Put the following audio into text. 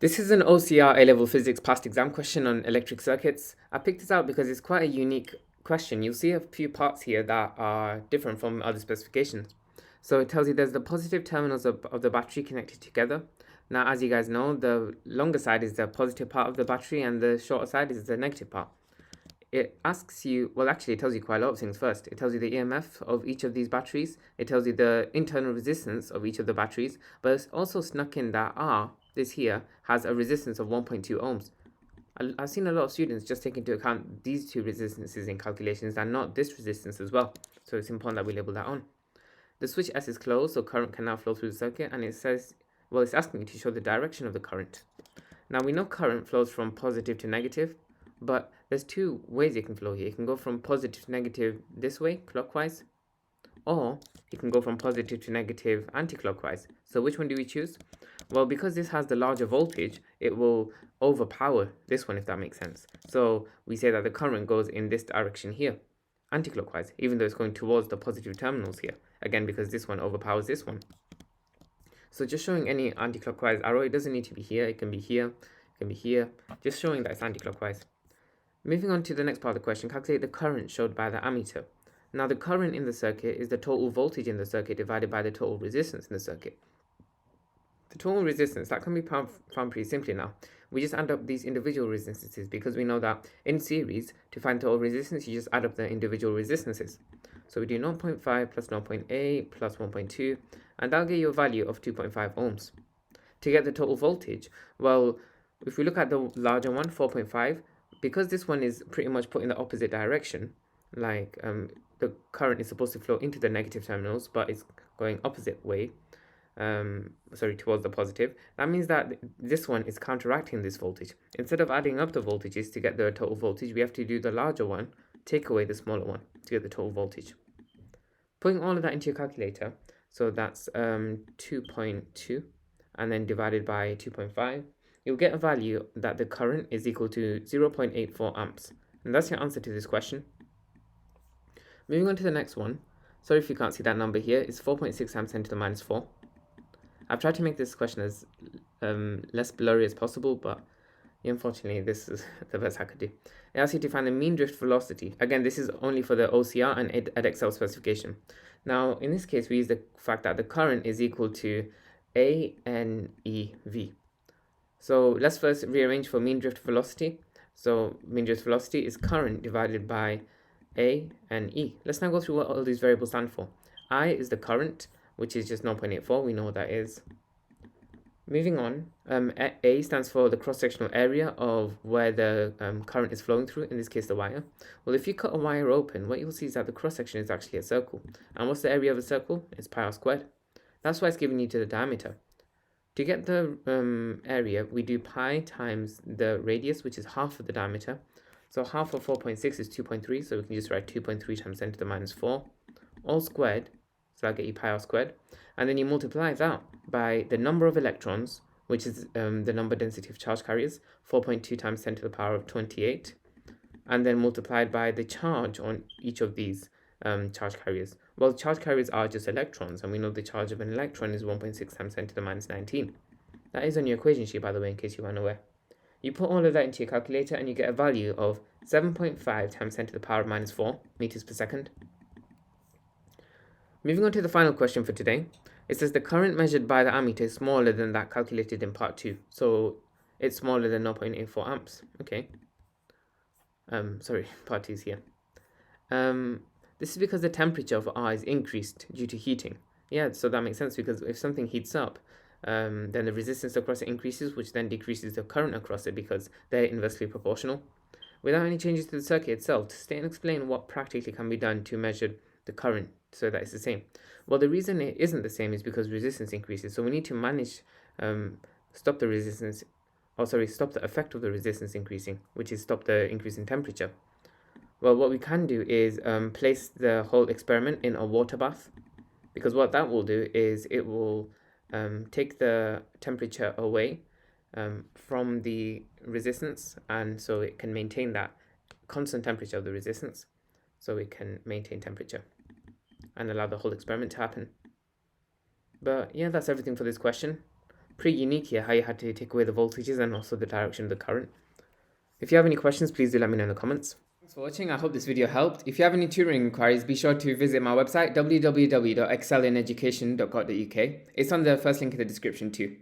This is an OCR A-level physics past exam question on electric circuits. I picked this out because it's quite a unique question. You'll see a few parts here that are different from other specifications. So it tells you there's the positive terminals of the battery connected together. Now, as you guys know, the longer side is the positive part of the battery and the shorter side is the negative part. It asks you, well, actually, it tells you quite a lot of things first. It tells you the EMF of each of these batteries. It tells you the internal resistance of each of the batteries. But it's also snuck in that this here, has a resistance of 1.2 ohms. I've seen a lot of students just take into account these two resistances in calculations and not this resistance as well. So it's important that we label that on. The switch S is closed, so current can now flow through the circuit. And it says, well, it's asking you to show the direction of the current. Now, we know current flows from positive to negative. But there's two ways it can flow here. It can go from positive to negative this way, clockwise, or it can go from positive to negative anti-clockwise. So which one do we choose? Well, because this has the larger voltage, it will overpower this one, if that makes sense. So we say that the current goes in this direction here, anti-clockwise, even though it's going towards the positive terminals here. Again, because this one overpowers this one. So just showing any anti-clockwise arrow, it doesn't need to be here, it can be here, it can be here, just showing that it's anti-clockwise. Moving on to the next part of the question, calculate the current showed by the ammeter. Now, the current in the circuit is the total voltage in the circuit divided by the total resistance in the circuit. The total resistance, that can be found pretty simply now. We just add up these individual resistances because we know that in series, to find total resistance, you just add up the individual resistances. So we do 0.5 plus 0.8 plus 1.2, and that'll get you a value of 2.5 ohms. To get the total voltage, well, if we look at the larger one, 4.5, because this one is pretty much put in the opposite direction, like the current is supposed to flow into the negative terminals, but it's going opposite way, towards the positive. That means that this one is counteracting this voltage. Instead of adding up the voltages to get the total voltage, we have to do the larger one, take away the smaller one to get the total voltage. Putting all of that into your calculator, so that's 2.2, and then divided by 2.5, you'll get a value that the current is equal to 0.84 amps. And that's your answer to this question. Moving on to the next one. Sorry if you can't see that number here. It's 4.6 amps 10 to the minus 4. I've tried to make this question as less blurry as possible, but unfortunately, this is the best I could do. It asks you to find the mean drift velocity. Again, this is only for the OCR and EdXL specification. Now, in this case, we use the fact that the current is equal to ANEV. So let's first rearrange for mean drift velocity. So mean drift velocity is current divided by A and E. Let's now go through what all these variables stand for. I is the current, which is just 0.84. We know what that is. Moving on, A stands for the cross-sectional area of where the current is flowing through, in this case the wire. Well, if you cut a wire open, what you'll see is that the cross-section is actually a circle. And what's the area of a circle? It's pi r squared. That's why it's giving you to the diameter. To get the area, we do pi times the radius, which is half of the diameter. So half of 4.6 is 2.3, so we can just write 2.3 times 10 to the minus 4, all squared, so that'll get you pi r squared. And then you multiply that by the number of electrons, which is the number density of charge carriers, 4.2 times 10 to the power of 28, and then multiplied by the charge on each of these charge carriers. Well, charge carriers are just electrons, and we know the charge of an electron is 1.6 times 10 to the minus 19. That is on your equation sheet, by the way, in case you weren't aware. You put all of that into your calculator, and you get a value of 7.5 times 10 to the power of minus 4 meters per second. Moving on to the final question for today. It says the current measured by the ammeter is smaller than that calculated in part 2. So it's smaller than 0.84 amps. Okay. Part 2 is here. This is because the temperature of R is increased due to heating. Yeah, so that makes sense, because if something heats up, then the resistance across it increases, which then decreases the current across it because they're inversely proportional. Without any changes to the circuit itself, to state and explain what practically can be done to measure the current so that it's the same. Well, the reason it isn't the same is because resistance increases. So we need to manage, stop the effect of the resistance increasing, which is stop the increase in temperature. Well, what we can do is place the whole experiment in a water bath, because what that will do is it will take the temperature away from the resistance, and so it can maintain that constant temperature of the resistance, so it can maintain temperature and allow the whole experiment to happen. But yeah, that's everything for this question. Pretty unique here how you had to take away the voltages and also the direction of the current. If you have any questions, please do let me know in the comments. Thanks for watching. I hope this video helped. If you have any tutoring inquiries, be sure to visit my website www.excellineducation.co.uk. It's on the first link in the description too.